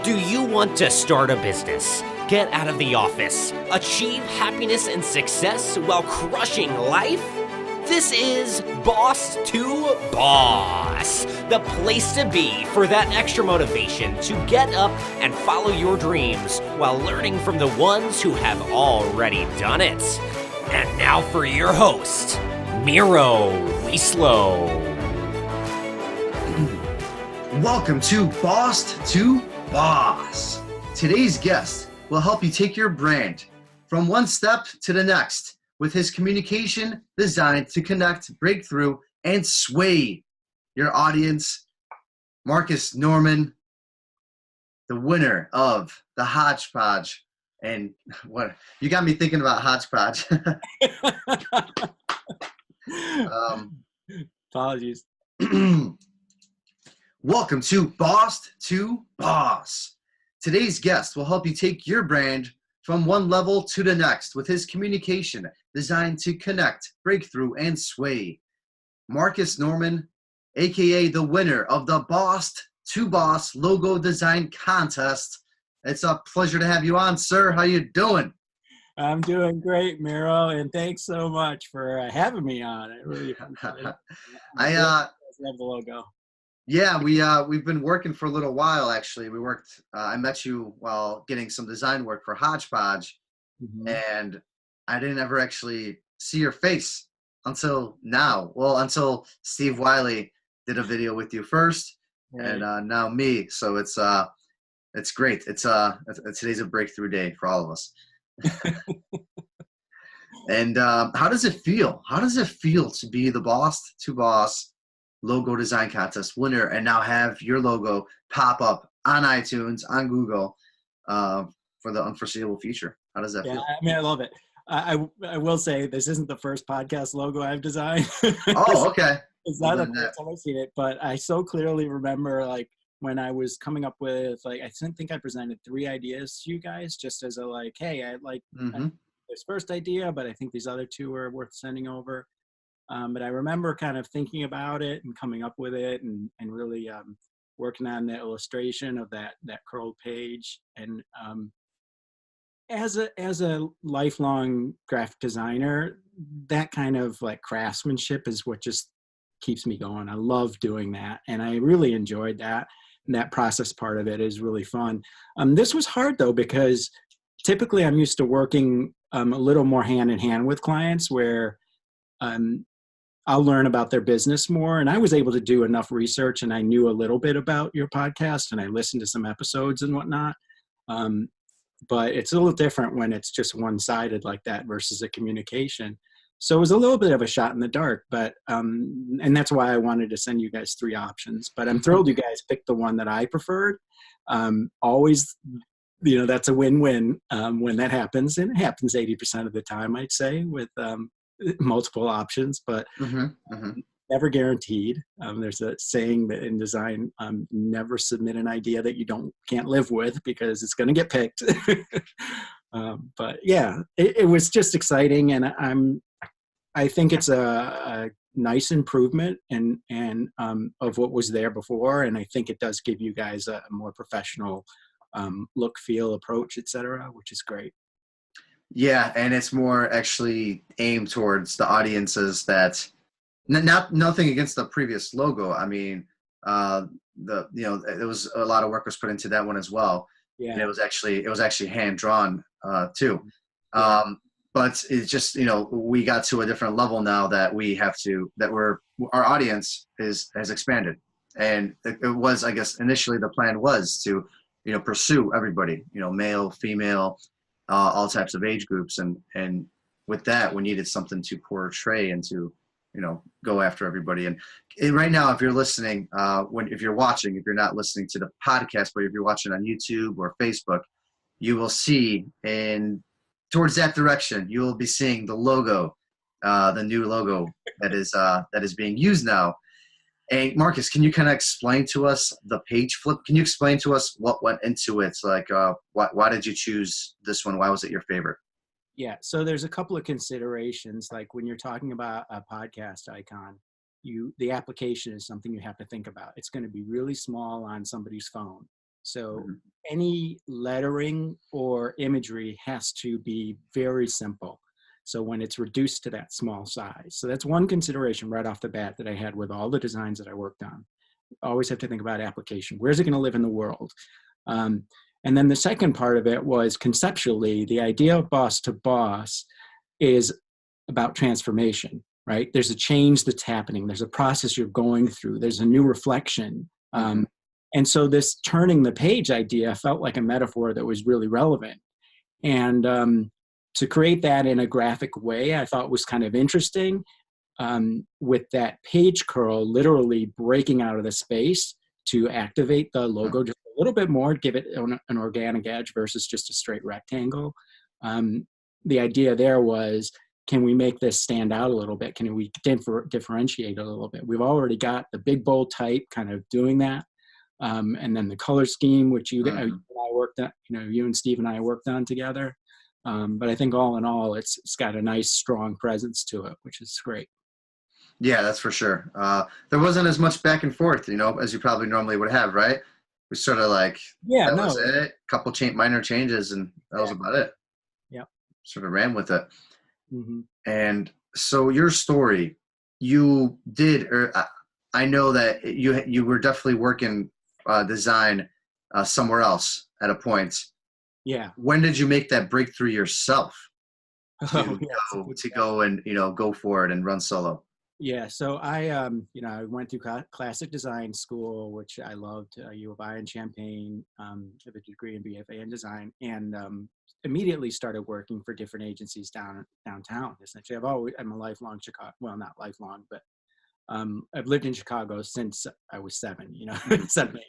Do you want to start a business, get out of the office, achieve happiness and success while crushing life? This is Boss to Boss, the place to be for that extra motivation to get up and follow your dreams while learning from the ones who have already done it. And now for your host, Miro Wieslow. Welcome to Boss to Boss. Today's guest will help you take your brand from one step to the next with his communication designed to connect, break through, and sway your audience. Marcus Norman, the winner of the Hodgepodge. And what you got me thinking about Hodgepodge. Apologies. Welcome to Boss. Today's guest will help you take your brand from one level to the next with his communication designed to connect, break through, and sway. Marcus Norman, aka the winner of the Boss to Boss logo design contest. It's a pleasure to have you on, sir. How you doing? I'm doing great, Miro, and thanks so much for having me on. I really appreciate it. I love the logo. Yeah, we've been working for a little while, actually. We worked, I met you while getting some design work for Hodgepodge, and I didn't ever actually see your face until now. Well, until Steve Wiley did a video with you first, Right. and now me. So it's great. Today's a breakthrough day for all of us. And how does it feel? How does it feel to be the Boss to Boss logo design contest winner and now have your logo pop up on iTunes, on Google for the unforeseeable future? How does that feel? I mean, I love it. I will say this isn't the first podcast logo I've designed. Oh, okay. It's not the first time I've seen it, but I so clearly remember like when I was coming up with I think I presented 3 ideas to you guys just as a hey, I like this first idea, but I think these other 2 are worth sending over. But I remember kind of thinking about it and coming up with it and really working on the illustration of that curled page. And as a lifelong graphic designer, that kind of craftsmanship is what just keeps me going. I love doing that, and I really enjoyed that. And that process part of it is really fun. This was hard though, because typically I'm used to working a little more hand in hand with clients where I'll learn about their business more. And I was able to do enough research and I knew a little bit about your podcast and I listened to some episodes and whatnot. But it's a little different when it's just one-sided like that versus a communication. So it was a little bit of a shot in the dark, but, and that's why I wanted to send you guys 3 options, but I'm thrilled you guys picked the one that I preferred. Always, that's a win-win when that happens. And it happens 80% of the time, I'd say, with multiple options, but never guaranteed. There's a saying that in design, never submit an idea that you can't live with because it's going to get picked. But yeah, it was just exciting, and I think it's a nice improvement and of what was there before, and I think it does give you guys a more professional look, feel, approach, etc., which is great. Yeah, and it's more actually aimed towards the audiences that nothing against the previous logo. I mean, it was a lot of work was put into that one as well. Yeah. And it was actually hand drawn too. Yeah. But it's just, we got to a different level now that our audience has expanded. And it was, I guess, initially the plan was to, pursue everybody, male, female, all types of age groups. And with that, we needed something to portray and to, go after everybody. And right now, if you're listening, if you're watching, if you're not listening to the podcast, but if you're watching on YouTube or Facebook, you will see towards that direction, you will be seeing the logo, the new logo that is being used now. And Marcus, can you kind of explain to us the page flip? Can you explain to us what went into it? Why did you choose this one? Why was it your favorite? Yeah, so there's a couple of considerations. Like when you're talking about a podcast icon, the application is something you have to think about. It's going to be really small on somebody's phone. So any lettering or imagery has to be very simple. So when it's reduced to that small size. So that's one consideration right off the bat that I had with all the designs that I worked on. Always have to think about application. Where's it going to live in the world? And then the second part of it was conceptually, the idea of boss to boss is about transformation, right? There's a change that's happening. There's a process you're going through. There's a new reflection. And so this turning the page idea felt like a metaphor that was really relevant. And to create that in a graphic way, I thought was kind of interesting, with that page curl literally breaking out of the space to activate the logo just a little bit more, give it an organic edge versus just a straight rectangle. The idea there was, can we make this stand out a little bit? Can we differentiate a little bit? We've already got the big bold type kind of doing that. And then the color scheme, which you and I worked on, you and Steve and I worked on together. But I think all in all, it's got a nice, strong presence to it, which is great. Yeah, that's for sure. There wasn't as much back and forth, as you probably normally would have, right? We sort of like, that was it. Couple minor changes, and that was about it. Yeah. Sort of ran with it. And so your story, you did, or I know that you were definitely working design somewhere else at a point. Yeah. When did you make that breakthrough yourself to go and go for it and run solo? Yeah, so I I went through classic design school, which I loved, U of I in Champaign, have a degree in BFA in design, and immediately started working for different agencies downtown. Essentially, I'm a lifelong Chicago, well, not lifelong, but I've lived in Chicago since I was 7, 7,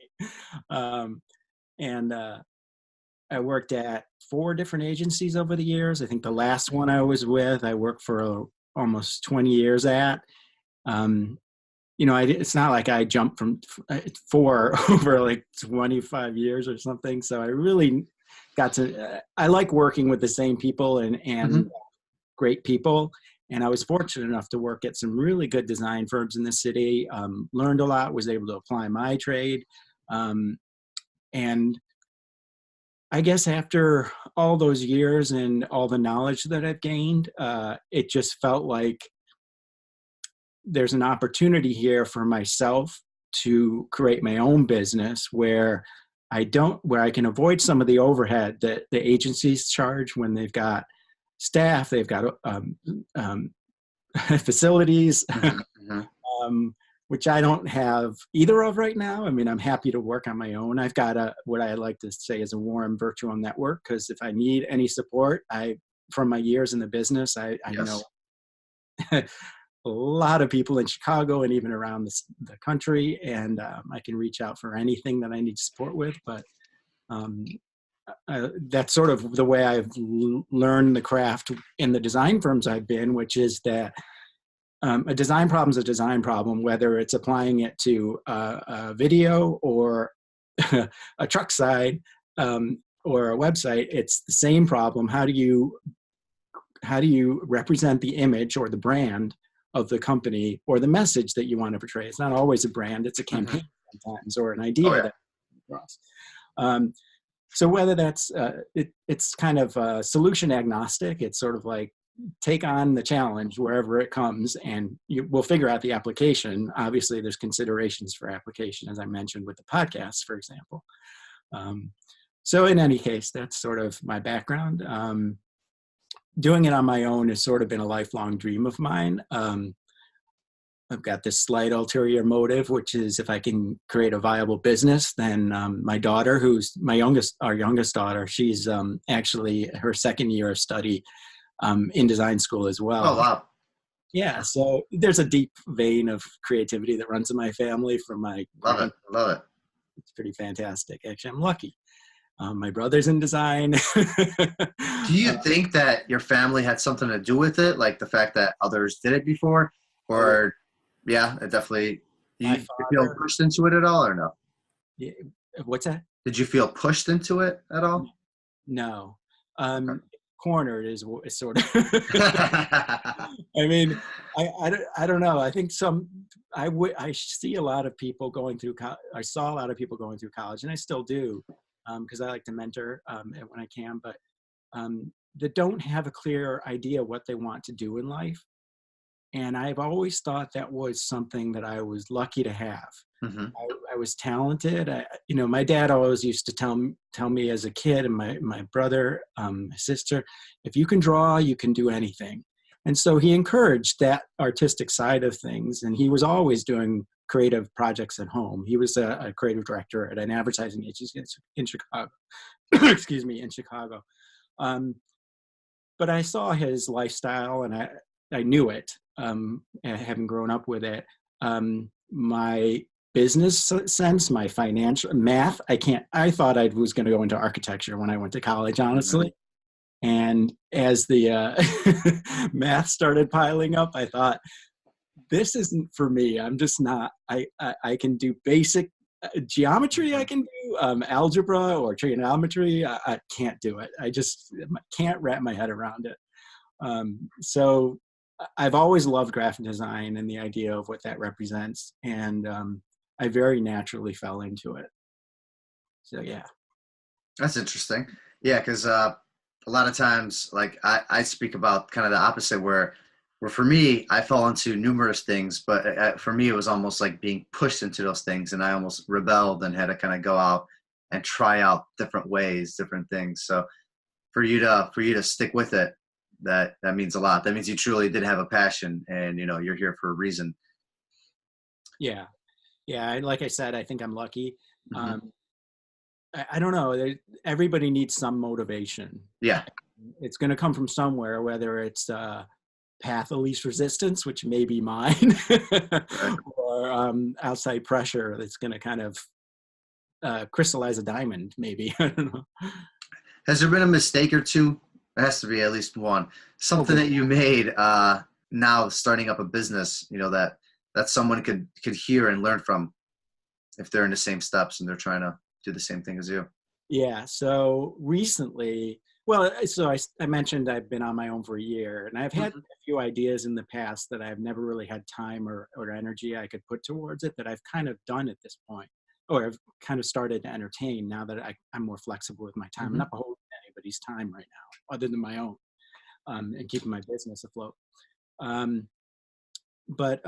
8. And I worked at 4 different agencies over the years. I think the last one I was with, I worked for almost 20 years at. It's not like I jumped from 4 over like 25 years or something. So I really got to, I like working with the same people and great people. And I was fortunate enough to work at some really good design firms in the city, learned a lot, was able to apply my trade. And I guess after all those years and all the knowledge that I've gained, it just felt like there's an opportunity here for myself to create my own business where I can avoid some of the overhead that the agencies charge when they've got staff, they've got facilities, which I don't have either of right now. I mean, I'm happy to work on my own. I've got what I like to say is a warm virtual network, because if I need any support, from my years in the business, I know a lot of people in Chicago and even around the country, and I can reach out for anything that I need support with. But that's sort of the way I've learned the craft in the design firms I've been, which is that a design problem is a design problem, whether it's applying it to a video or a truck side or a website. It's the same problem. How do you represent the image or the brand of the company or the message that you want to portray? It's not always a brand, it's a campaign sometimes, or an idea that across. So whether that's it's kind of solution agnostic. It's sort of like take on the challenge wherever it comes, and we'll figure out the application. Obviously, there's considerations for application, as I mentioned with the podcast, for example. So in any case, that's sort of my background. Doing it on my own has sort of been a lifelong dream of mine. I've got this slight ulterior motive, which is if I can create a viable business, then my daughter, who's our youngest daughter, she's actually her second year of study in design school as well. Oh, wow. Yeah, so there's a deep vein of creativity that runs in my family from my Love it. It's pretty fantastic. Actually, I'm lucky. My brother's in design. Do you think that your family had something to do with it, like the fact that others did it before? Or, yeah, it definitely, did you feel pushed into it at all, or no? Yeah, what's that? Did you feel pushed into it at all? No. Okay. Cornered is sort of. I mean, I don't know. I think I see a lot of people going through. I saw a lot of people going through college, and I still do. because I like to mentor when I can, but that don't have a clear idea what they want to do in life. And I've always thought that was something that I was lucky to have. Mm-hmm. I was talented. My dad always used to tell me as a kid, and my brother, my sister, if you can draw, you can do anything. And so he encouraged that artistic side of things. And he was always doing creative projects at home. He was a creative director at an advertising agency in Chicago. Excuse me, in Chicago. But I saw his lifestyle, and I knew it, having grown up with it. My business sense, my financial math, I thought I was going to go into architecture when I went to college, honestly. And as the math started piling up, I thought, this isn't for me. I'm just not, I can do basic geometry, I can do algebra or trigonometry. I can't do it. I just can't wrap my head around it. So I've always loved graphic design and the idea of what that represents. And I very naturally fell into it. So, yeah. That's interesting. Yeah, because a lot of times, like I speak about kind of the opposite, where for me, I fell into numerous things, but for me, it was almost like being pushed into those things, and I almost rebelled and had to kind of go out and try out different ways, different things. So for you to stick with it, that means a lot. That means you truly did have a passion, and you're here for a reason. Yeah. Like I said, I think I'm lucky. Mm-hmm. I don't know. Everybody needs some motivation. Yeah. It's going to come from somewhere, whether it's path of least resistance, which may be mine, or outside pressure that's going to kind of crystallize a diamond, maybe. I don't know. Has there been a mistake or two? There has to be at least one. Something that you made now starting up a business, that someone could hear and learn from if they're in the same steps and they're trying to do the same thing as you. Yeah. So recently, I mentioned I've been on my own for a year, and I've had a few ideas in the past that I've never really had time or energy I could put towards it, that I've kind of done at this point, or I've kind of started to entertain now that I'm more flexible with my time. I'm not beholden to anybody's time right now other than my own, and keeping my business afloat. But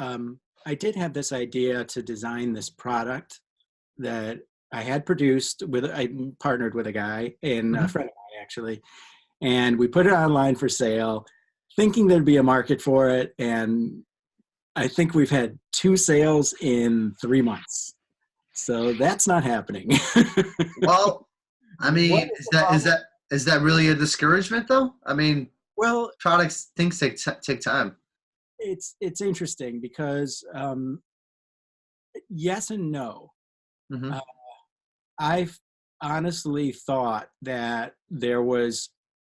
I did have this idea to design this product that I had produced I partnered with a guy and a friend of mine, actually, and we put it online for sale, thinking there'd be a market for it. And I think we've had 2 sales in 3 months. So that's not happening. Well, I mean, is that really a discouragement though? I mean, well, things take time. It's interesting because yes and no. Mm-hmm. I've honestly thought that there was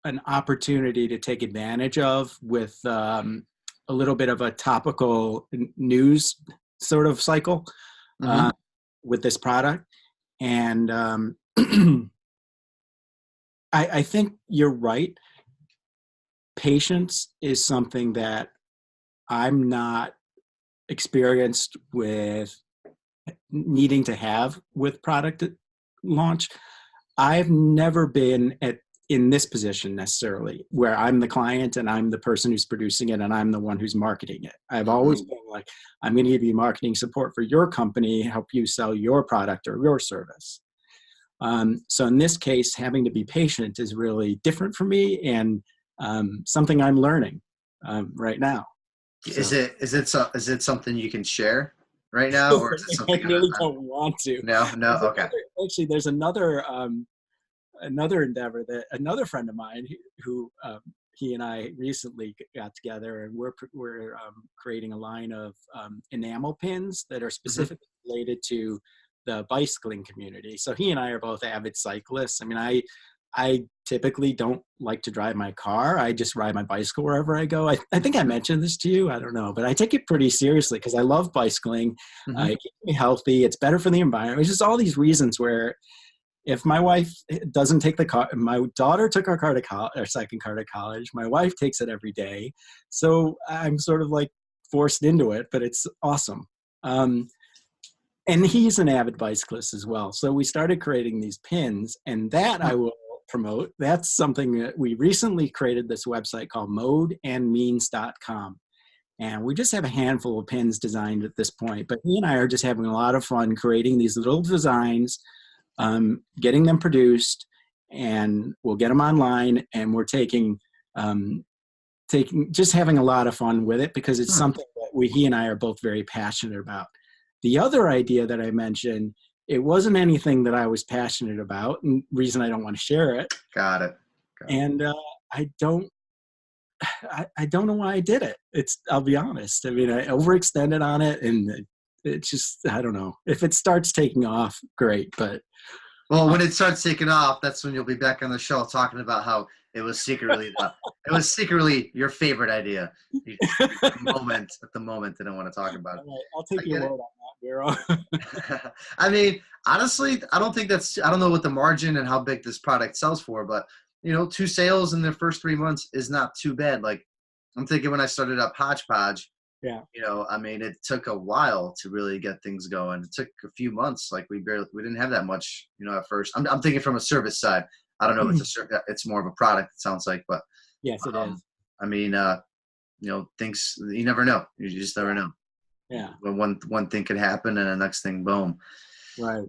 an opportunity to take advantage of with a little bit of a topical news sort of cycle with this product. And I think you're right. Patience is something that I'm not experienced with needing to have with product launch. I've never been in this position necessarily where I'm the client and I'm the person who's producing it and I'm the one who's marketing it. I've always been like, I'm going to give you marketing support for your company, help you sell your product or your service. So in this case, having to be patient is really different for me, and something I'm learning right now. So. Is it something you can share right now, or is it something I really don't want to? No. Okay. Actually, there's another endeavor that another friend of mine who he and I recently got together, and we're creating a line of enamel pins that are specifically related to the bicycling community. So he and I are both avid cyclists. I mean, I typically don't like to drive my car. I just ride my bicycle wherever I go. I think I mentioned this to you. I don't know, but I take it pretty seriously because I love bicycling. It keeps me healthy. It's better for the environment. It's just all these reasons where if my wife doesn't take the car, my daughter took our car to college, our second car to college. My wife takes it every day. So I'm sort of like forced into it, but it's awesome. And he's an avid bicyclist as well. So we started creating these pins, and that I will promote. That's something that we recently created, this website called modeandmeans.com. And we just have a handful of pins designed at this point. But he and I are just having a lot of fun creating these little designs, getting them produced, and we'll get them online. And we're just having a lot of fun with it because it's something that he and I are both very passionate about. The other idea that I mentioned, it wasn't anything that I was passionate about, and reason I don't want to share it. Got it. And I don't know why I did it. I'll be honest. I mean, I overextended on it, and it's just, I don't know. If it starts taking off, great. But well, when it starts taking off, that's when you'll be back on the show talking about how it was secretly your favorite idea. At the moment, I don't want to talk about it. Right, I'll take your word on that, Miro. I mean, honestly, I don't know what the margin and how big this product sells for, but 2 sales in the first 3 months is not too bad. Like, I'm thinking when I started up Hodgepodge, yeah, I mean, it took a while to really get things going. It took a few months. Like we didn't have that much, at first. I'm thinking from a service side. I don't know if it's more of a product, it sounds like, but yes, it is. I mean, things, you never know. You just never know. Yeah. But one thing could happen and the next thing, boom. Right.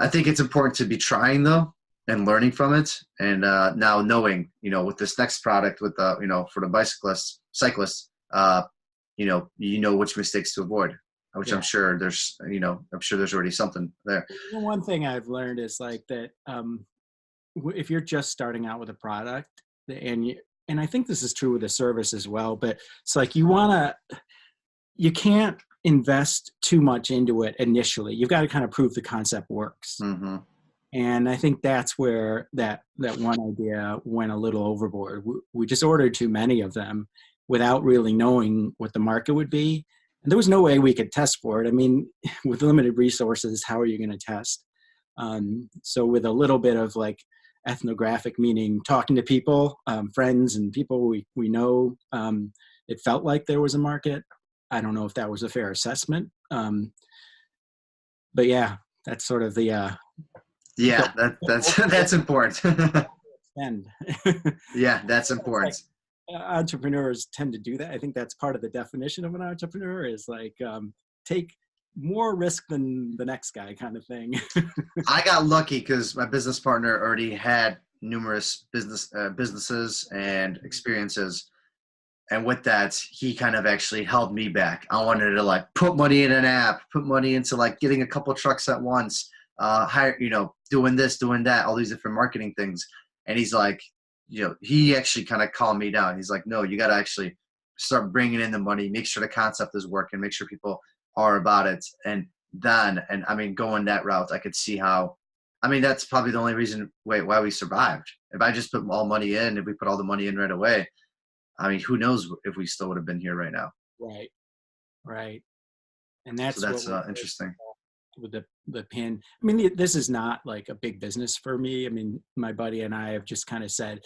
I think it's important to be trying though and learning from it. And now knowing, with this next product with for the cyclists, which mistakes to avoid, which I'm sure there's already something there. One thing I've learned is like that, if you're just starting out with a product, and I think this is true with a service as well, but it's like you can't invest too much into it initially. You've got to kind of prove the concept works. Mm-hmm. And I think that's where that one idea went a little overboard. We just ordered too many of them without really knowing what the market would be. And there was no way we could test for it. I mean, with limited resources, how are you going to test? So with a little bit of like ethnographic, meaning talking to people, friends and people we know, it felt like there was a market. I don't know if that was a fair assessment. But yeah, that's sort of the... that's important. And yeah, that's important. Like, entrepreneurs tend to do that. I think that's part of the definition of an entrepreneur is like take more risk than the next guy kind of thing. I got lucky because my business partner already had numerous businesses and experiences. And with that, he kind of actually held me back. I wanted to like put money in an app, put money into like getting a couple trucks at once, hire, doing this, doing that, all these different marketing things. And he's like, he actually kind of calmed me down. He's like, no, you got to actually start bringing in the money, make sure the concept is working, make sure people are about it. And I mean, going that route, I could see how, I mean, that's probably the only reason why we survived. If I just put all money in, if we put all the money in right away, I mean, who knows if we still would have been here right now. Right. And that's interesting. With the pin. I mean, this is not like a big business for me. I mean, my buddy and I have just kind of said,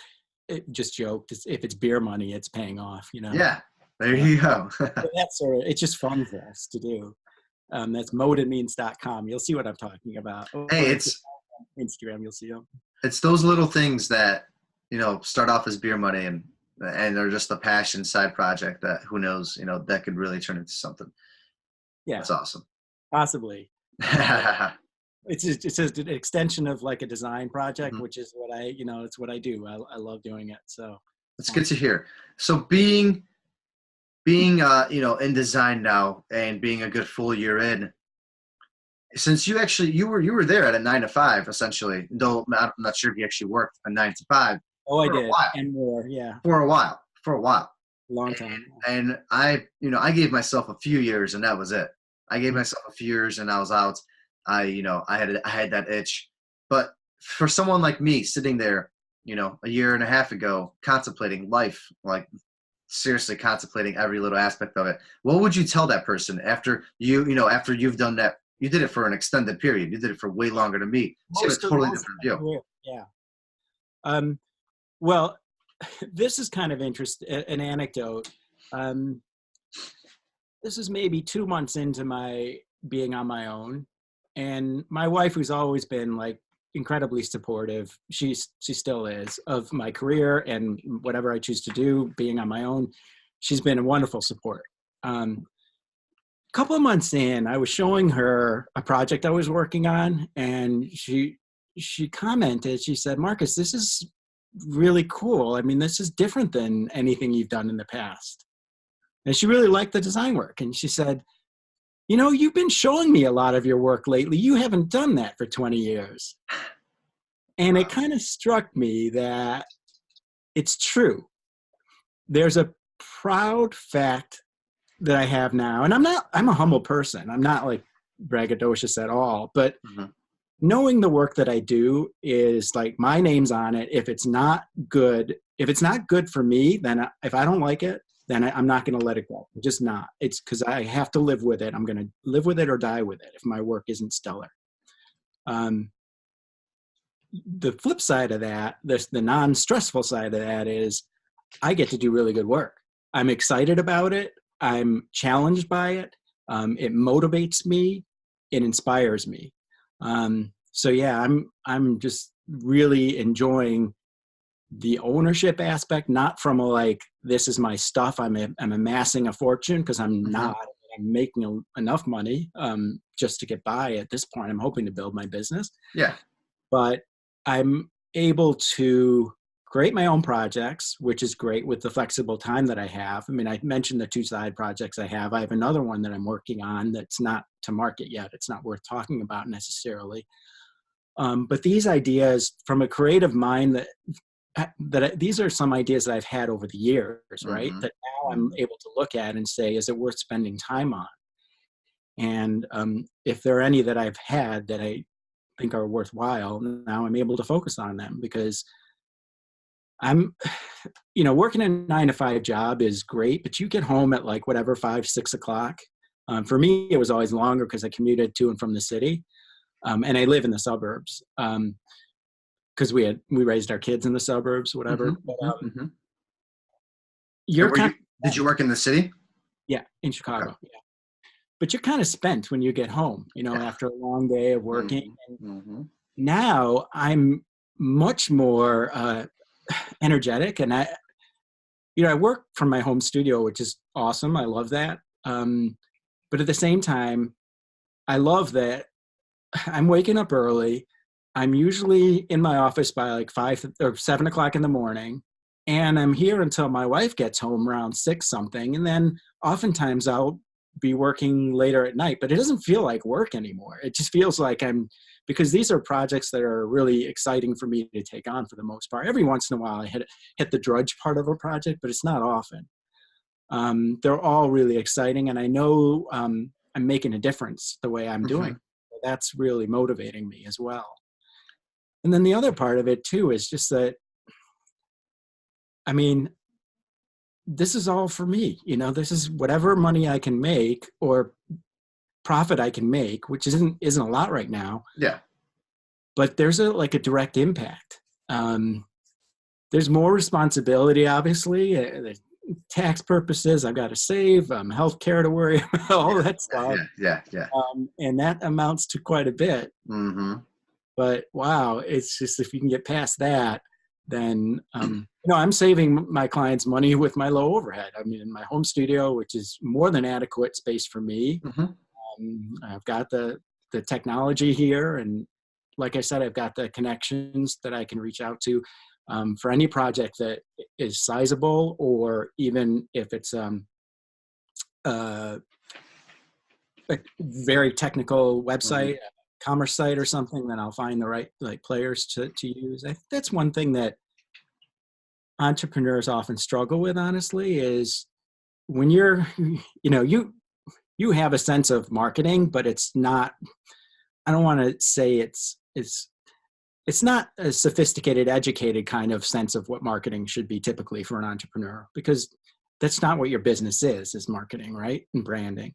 just joked, if it's beer money, it's paying off, Yeah, there you go. That's it's just fun for us to do. That's modeandmeans.com. You'll see what I'm talking about. Hey, it's Instagram, you'll see them. It's those little things that, start off as beer money and they're just a passion side project that who knows, that could really turn into something. Yeah. That's awesome. Possibly. It's just an extension of like a design project, which is what it's what I do. I love doing it. So it's good to hear. So being in design now and being a good full year in, since you were there at a 9 to 5 essentially, though I'm not sure if you actually worked a 9 to 5. Oh, I did, and more, yeah. For a while, a long time. And I gave myself a few years, and that was it. I gave myself a few years, and I was out. I had that itch. But for someone like me, sitting there, a year and a half ago, contemplating life, like seriously contemplating every little aspect of it, what would you tell that person after after you've done that? You did it for an extended period. You did it for way longer than me. So it's a totally different view. Yeah. Well, this is kind of an anecdote. This is maybe 2 months into my being on my own. And my wife, who's always been like incredibly supportive, she still is, of my career and whatever I choose to do, being on my own. She's been a wonderful support. A couple of months in, I was showing her a project I was working on, and she commented, she said, "Marcus, this is really cool. I mean, this is different than anything you've done in the past." And she really liked the design work. And she said, "You know, you've been showing me a lot of your work lately. You haven't done that for 20 years. And it kind of struck me that it's true. There's a proud fact that I have now. And I'm a humble person. I'm not like braggadocious at all. But knowing the work that I do is like my name's on it. If it's not good for me, then if I don't like it, then I'm not going to let it go. I'm just not. It's because I have to live with it. I'm going to live with it or die with it if my work isn't stellar. The flip side of that, the non-stressful side of that is I get to do really good work. I'm excited about it. I'm challenged by it. It motivates me. It inspires me. So yeah, I'm just really enjoying the ownership aspect, not from a like, this is my stuff, I'm amassing a fortune, because I'm not. I'm making enough money just to get by at this point. I'm hoping to build my business. Yeah. But I'm able to create my own projects, which is great with the flexible time that I have. I mean, I mentioned the 2 side projects I have. I have another one that I'm working on that's not to market yet. It's not worth talking about necessarily. But these ideas from a creative mind these are some ideas that I've had over the years, right? That now I'm able to look at and say, is it worth spending time on? And if there are any that I've had that I think are worthwhile, now I'm able to focus on them, because I'm, working a 9-to-5 job is great, but you get home at like whatever, 5, 6 o'clock. For me, it was always longer because I commuted to and from the city. And I live in the suburbs. Because we raised our kids in the suburbs, whatever. Did you work in the city? Yeah, in Chicago. Okay. Yeah. But you're kind of spent when you get home, after a long day of working. Now I'm much more energetic, and I work from my home studio, which is awesome. I love that. But at the same time, I love that I'm waking up early. I'm usually in my office by like 5 or 7 o'clock in the morning, and I'm here until my wife gets home around 6 something. And then oftentimes I'll be working later at night, but it doesn't feel like work anymore. It just feels like because these are projects that are really exciting for me to take on for the most part. Every once in a while I hit the drudge part of a project, but it's not often. They're all really exciting, and I know I'm making a difference the way I'm doing. That's really motivating me as well. And then the other part of it too is just that, this is all for me. This is whatever money I can make or profit I can make, which isn't a lot right now. Yeah. But there's a direct impact. There's more responsibility, obviously. Tax purposes, I've got to save, healthcare to worry about, all that stuff. Yeah. And that amounts to quite a bit. But wow, it's just, if you can get past that, then, I'm saving my clients money with my low overhead. In my home studio, which is more than adequate space for me. I've got the technology here. And like I said, I've got the connections that I can reach out to for any project that is sizable, or even if it's a very technical website, commerce site or something, then I'll find the right players to use. That's one thing that entrepreneurs often struggle with, honestly, is when you're, you have a sense of marketing, but it's not, I don't want to say it's not a sophisticated, educated kind of sense of what marketing should be typically for an entrepreneur, because that's not what your business is marketing, right? And branding.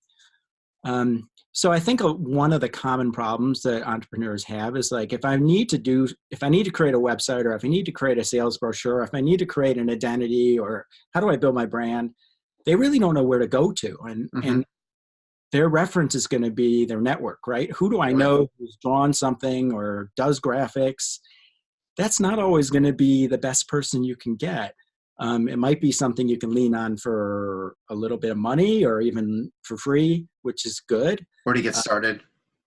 So I think one of the common problems that entrepreneurs have is if I need to create a website, or if I need to create a sales brochure, if I need to create an identity, or how do I build my brand, they really don't know where to go to. And their reference is going to be their network, right? Who do I know who's drawn something or does graphics? That's not always going to be the best person you can get. It might be something you can lean on for a little bit of money or even for free, which is good. Or to get started.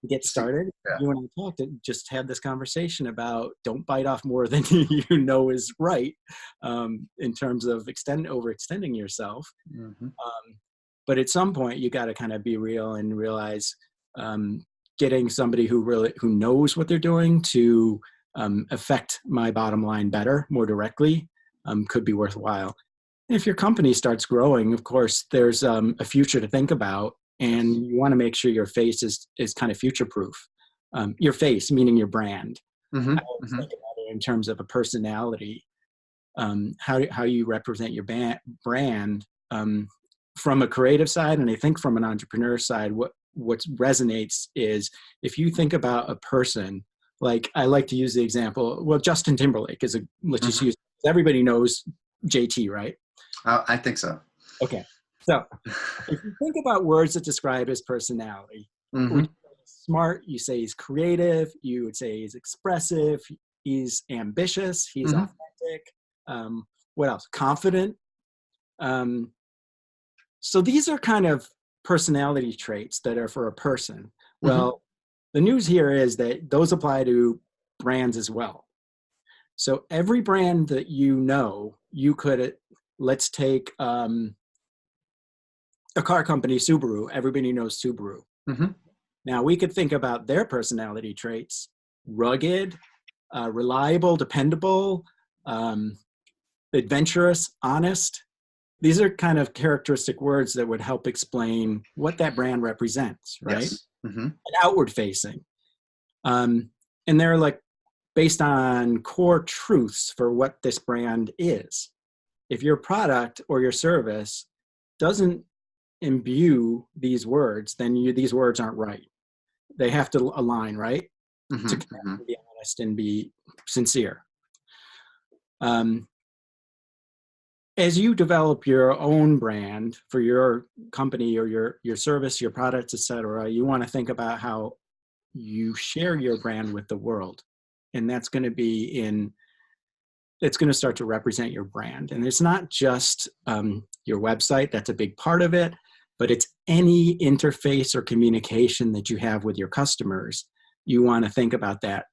Get started. Yeah. You and I just had this conversation about don't bite off more than you know is right, in terms of overextending yourself. Mm-hmm. But at some point you got to kind of be real and realize getting somebody who knows what they're doing to affect my bottom line better, more directly, could be worthwhile. And if your company starts growing, of course, there's a future to think about. And you want to make sure your face is kind of future-proof. Your face, meaning your brand. Mm-hmm. I always think about it in terms of a personality. How you represent your brand from a creative side, and I think from an entrepreneur side, what resonates is if you think about a person. Like I like to use the example. Well, Justin Timberlake is let's just use. Everybody knows JT, right? I think so. Okay. So if you think about words that describe his personality, Mm-hmm. smart, you say he's creative, you would say he's expressive, he's ambitious, he's authentic. What else? Confident. So these are kind of personality traits that are for a person. Well, the news here is that those apply to brands as well. So every brand that you could, let's take a car company, Subaru. Everybody knows Subaru. Mm-hmm. Now we could think about their personality traits: rugged, reliable, dependable, adventurous, honest. These are kind of characteristic words that would help explain what that brand represents, right? Yes. Mm-hmm. And outward facing. And they're like based on core truths for what this brand is. If your product or your service doesn't imbue these words, then these words aren't right. They have to align, right? Mm-hmm. To connect and be honest and be sincere. As you develop your own brand for your company or your service, your products, etc., you want to think about how you share your brand with the world. And that's going to it's going to start to represent your brand. And it's not just your website, that's a big part of it, but it's any interface or communication that you have with your customers. You want to think about that.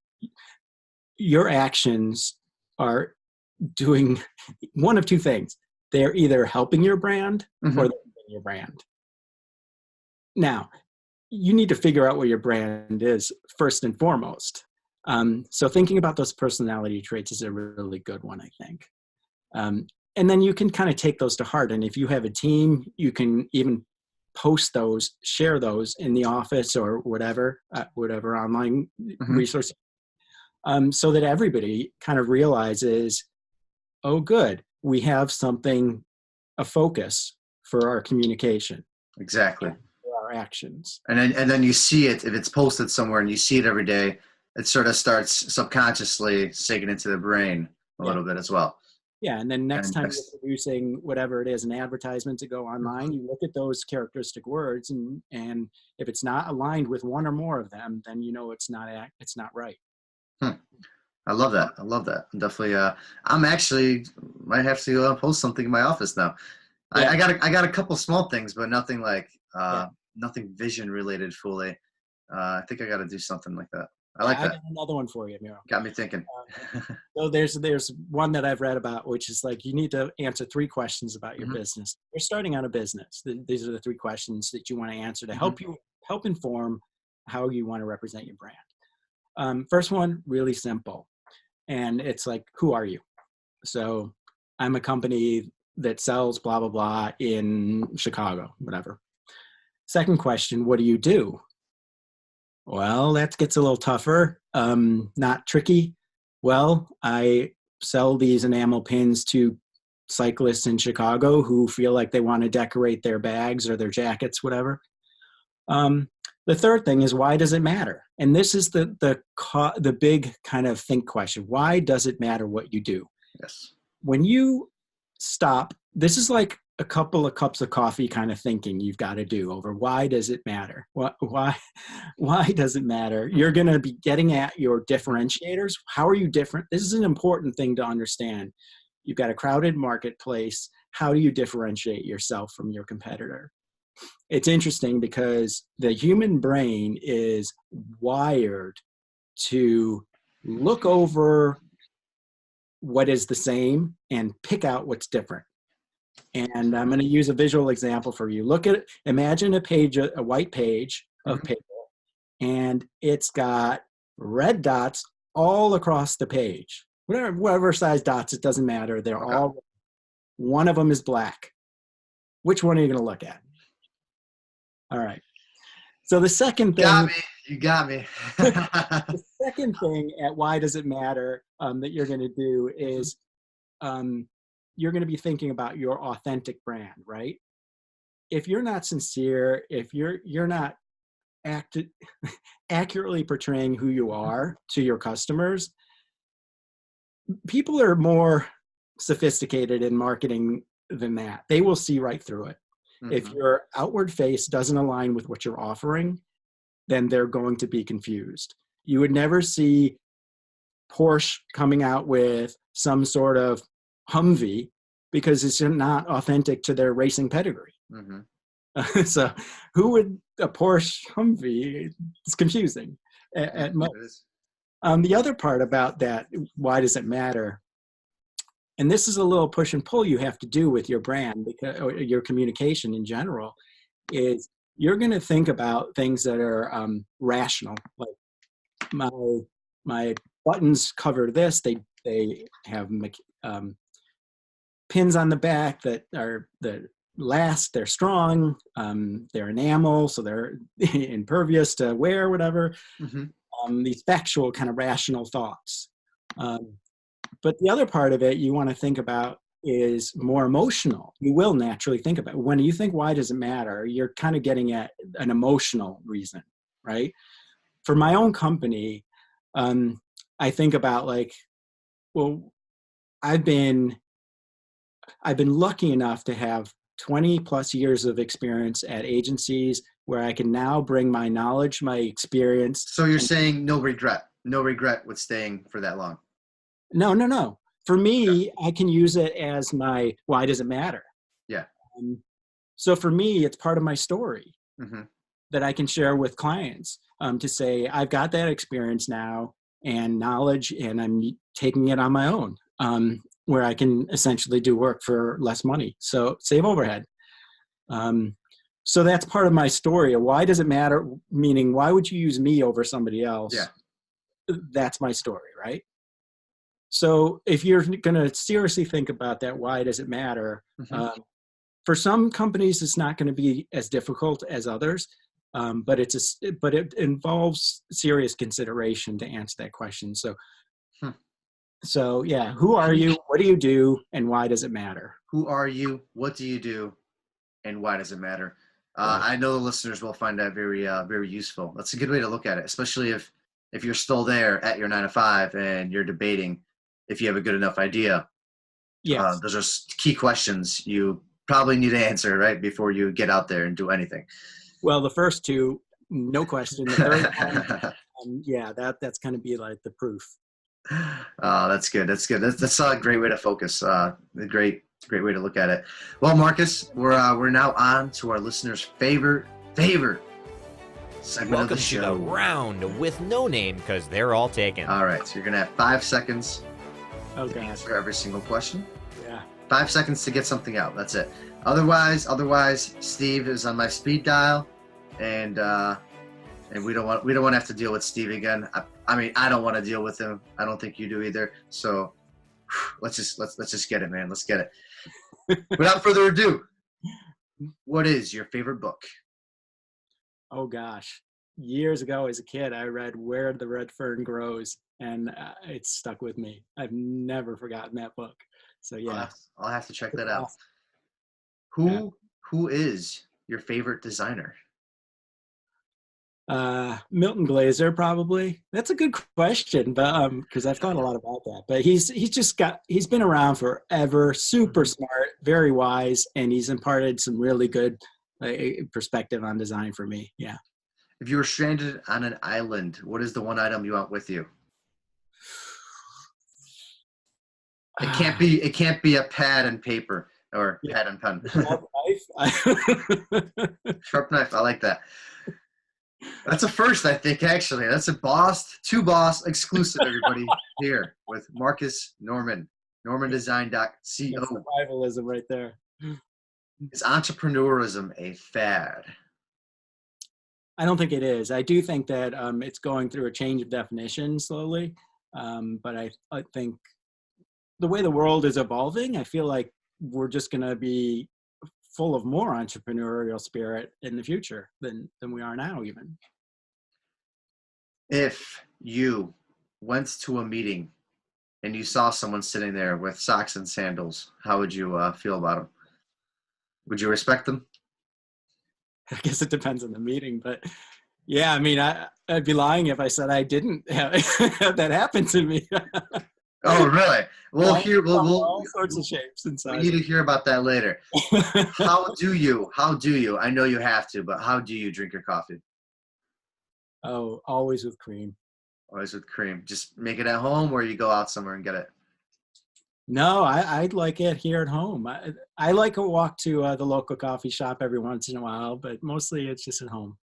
Your actions are doing one of two things. They're either helping your brand or they're hurting your brand. Now, you need to figure out what your brand is first and foremost. So thinking about those personality traits is a really good one, I think. And then you can kind of take those to heart. And if you have a team, you can even post those, share those in the office or whatever online resource, so that everybody kind of realizes, oh, good, we have a focus for our communication. Exactly. For our actions. And then you see it, if it's posted somewhere and you see it every day, it sort of starts subconsciously sinking into the brain a little bit as well. Yeah, and then next time you're producing whatever it is, an advertisement to go online, you look at those characteristic words, and if it's not aligned with one or more of them, then you know it's not right. I love that. I'm definitely. I'm actually might have to post something in my office now. Yeah. I got a couple small things, but nothing like nothing vision related fully. I think I got to do something like that. I like that. I got another one for you, Miro. Got me thinking. So there's one that I've read about, which is like you need to answer 3 questions about your business. You're starting out a business. These are the 3 questions that you want to answer to help inform how you want to represent your brand. First one, really simple, and it's like, who are you? So I'm a company that sells blah blah blah in Chicago, whatever. Second question, what do you do? Well, that gets a little tougher. Not tricky. Well, I sell these enamel pins to cyclists in Chicago who feel like they want to decorate their bags or their jackets, whatever. The third thing is, why does it matter? And this is the big kind of think question. Why does it matter what you do? Yes. When you stop, this is like a couple of cups of coffee kind of thinking you've got to do over why does it matter? Why does it matter? You're going to be getting at your differentiators. How are you different? This is an important thing to understand. You've got a crowded marketplace. How do you differentiate yourself from your competitor? It's interesting because the human brain is wired to look over what is the same and pick out what's different. And I'm going to use a visual example for you. Imagine a page, a white page of paper, and it's got red dots all across the page. Whatever size dots, it doesn't matter. They're all, one of them is black. Which one are you going to look at? All right. So the second thing. You got me. The second thing at why does it matter that you're going to do is you're going to be thinking about your authentic brand, right? If you're not sincere, if you're not accurately portraying who you are to your customers, people are more sophisticated in marketing than that. They will see right through it. If your outward face doesn't align with what you're offering, then they're going to be confused. You would never see Porsche coming out with some sort of Humvee because it's not authentic to their racing pedigree. So who would a Porsche Humvee? It's confusing at most. The other part about that, why does it matter? And this is a little push and pull you have to do with your brand, because, or your communication in general, is you're going to think about things that are rational. Like my buttons cover this. They have pins on the back that last. They're strong. They're enamel, so they're impervious to wear, whatever. These factual kind of rational thoughts. But the other part of it you want to think about is more emotional. You will naturally think about it. When you think, why does it matter? You're kind of getting at an emotional reason, right? For my own company, I think about like, well, I've been lucky enough to have 20 plus years of experience at agencies where I can now bring my knowledge, my experience. So you're saying no regret with staying for that long? No. For me, I can use it as my, why does it matter? Yeah. So for me, it's part of my story that I can share with clients to say, I've got that experience now and knowledge, and I'm taking it on my own, where I can essentially do work for less money. So save overhead. So that's part of my story. Why does it matter? Meaning, why would you use me over somebody else? Yeah. That's my story, right? So if you're going to seriously think about that, why does it matter? For some companies, it's not going to be as difficult as others, but it involves serious consideration to answer that question. So yeah, who are you? What do you do? And why does it matter? Who are you? What do you do? And why does it matter? I know the listeners will find that very useful. That's a good way to look at it, especially if you're still there at your 9 to 5 and you're debating if you have a good enough idea. Yes. Those are key questions you probably need to answer right before you get out there and do anything. Well, the first two, no question. The third one, yeah, that's going to be like the proof. That's good. That's a great way to focus. A great way to look at it. Well, Marcus, we're now on to our listeners' favorite segment Welcome of the show. To the round with no name, because they're all taken. All right, so you're gonna have 5 seconds to answer every single question. Yeah. 5 seconds to get something out. That's it. Otherwise, Steve is on my speed dial, and we don't want to have to deal with Steve again. I mean, I don't want to deal with him. I don't think you do either. So let's just get it, man. Let's get it. Without further ado, what is your favorite book? Oh gosh, years ago as a kid, I read Where the Red Fern Grows, and it's stuck with me. I've never forgotten that book. So yeah, I'll have to check that out. Who is your favorite designer? Milton Glaser, probably. That's a good question, but because I've thought a lot about that. But he's been around forever, super smart, very wise, and he's imparted some really good perspective on design for me. Yeah. If you were stranded on an island, what is the one item you want with you? It can't be a pad and paper or pad and pen. Sharp knife. Sharp knife. I like that. That's a first, I think, actually. That's a two boss exclusive, everybody, here with Marcus Norman, normandesign.co. That's survivalism right there. Is entrepreneurism a fad? I don't think it is. I do think that it's going through a change of definition slowly. But I think the way the world is evolving, I feel like we're just going to be full of more entrepreneurial spirit in the future than we are now even. If you went to a meeting and you saw someone sitting there with socks and sandals, how would you feel about them? Would you respect them? I guess it depends on the meeting, but yeah, I mean, I'd be lying if I said I didn't have that happen to me. Oh, really? We'll all sorts of shapes and sizes. We need to hear about that later. How do you, I know you have to, but how do you drink your coffee? Oh, always with cream. Always with cream. Just make it at home, or you go out somewhere and get it? No, I'd like it here at home. I like a walk to the local coffee shop every once in a while, but mostly it's just at home.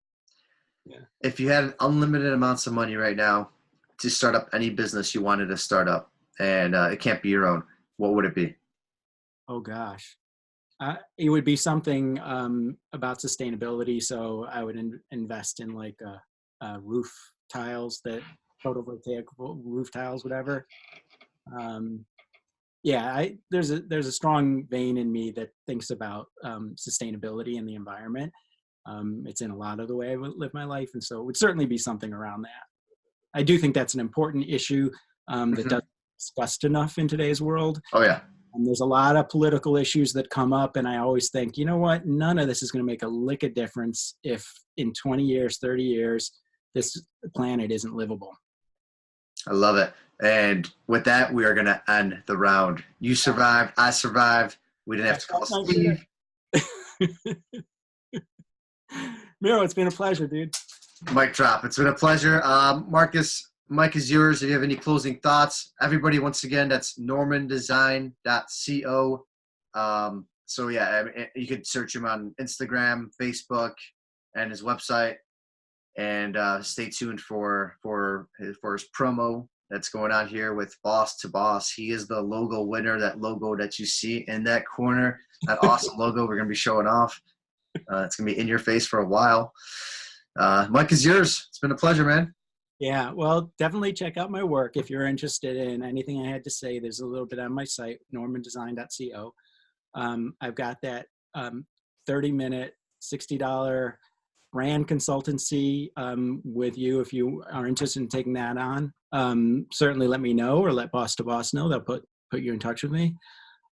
Yeah. If you had unlimited amounts of money right now to start up any business you wanted to start up, and it can't be your own, what would it be? Oh, gosh. It would be something about sustainability. So I would invest in like roof tiles, that photovoltaic roof tiles, whatever. Yeah, there's a strong vein in me that thinks about sustainability and the environment. It's in a lot of the way I live my life, and so it would certainly be something around that. I do think that's an important issue that doesn't get discussed enough in today's world. Oh yeah. And there's a lot of political issues that come up, and I always think, you know what? None of this is going to make a lick of difference if in 20 years, 30 years, this planet isn't livable. I love it. And with that, we are going to end the round. You survived. I survived. We didn't have to call Steve. Miro, it's been a pleasure, dude. Mic drop. It's been a pleasure. Marcus, mic is yours. If you have any closing thoughts, everybody, once again, that's normandesign.co. So yeah, you could search him on Instagram, Facebook, and his website. And stay tuned for his promo that's going on here with Boss to Boss. He is the logo winner, that logo that you see in that corner, that awesome logo we're going to be showing off. It's going to be in your face for a while. Mike is yours. It's been a pleasure, man. Yeah, well, definitely check out my work if you're interested in anything I had to say. There's a little bit on my site, normandesign.co. I've got that 30-minute, $60 brand consultancy with you if you are interested in taking that on. Certainly let me know, or let Boss to Boss know. They'll put you in touch with me.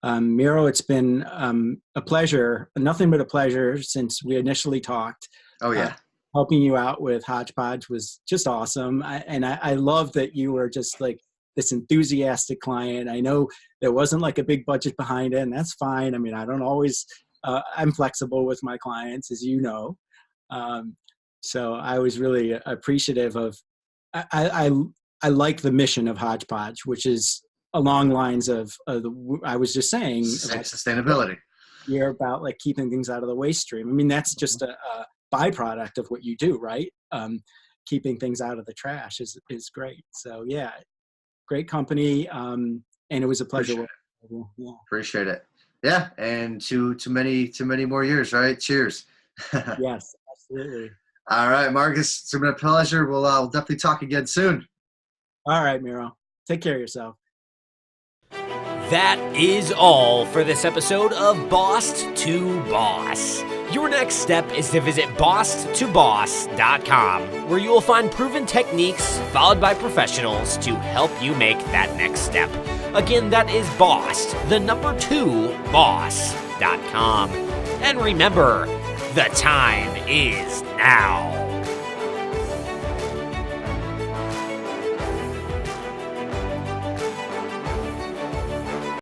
Miro, it's been a pleasure, nothing but a pleasure since we initially talked. Oh yeah. Helping you out with Hodgepodge was just awesome. I love that you were just like this enthusiastic client. I know there wasn't like a big budget behind it, and that's fine. I mean, I don't always, I'm flexible with my clients, as you know. So I was really appreciative of, I like the mission of Hodgepodge, which is along lines of I was just saying about sustainability. You're about like keeping things out of the waste stream. I mean, that's just a byproduct of what you do, right? Keeping things out of the trash is great. So yeah, great company. And it was a pleasure. Appreciate it. Yeah. And to many more years, right? Cheers. Yes, absolutely. All right, Marcus, it's been a pleasure. We'll definitely talk again soon. All right, Miro. Take care of yourself. That is all for this episode of Boss to Boss. Your next step is to visit bosstoboss.com, where you will find proven techniques followed by professionals to help you make that next step. Again, that is boss2boss.com. And remember, the time is now.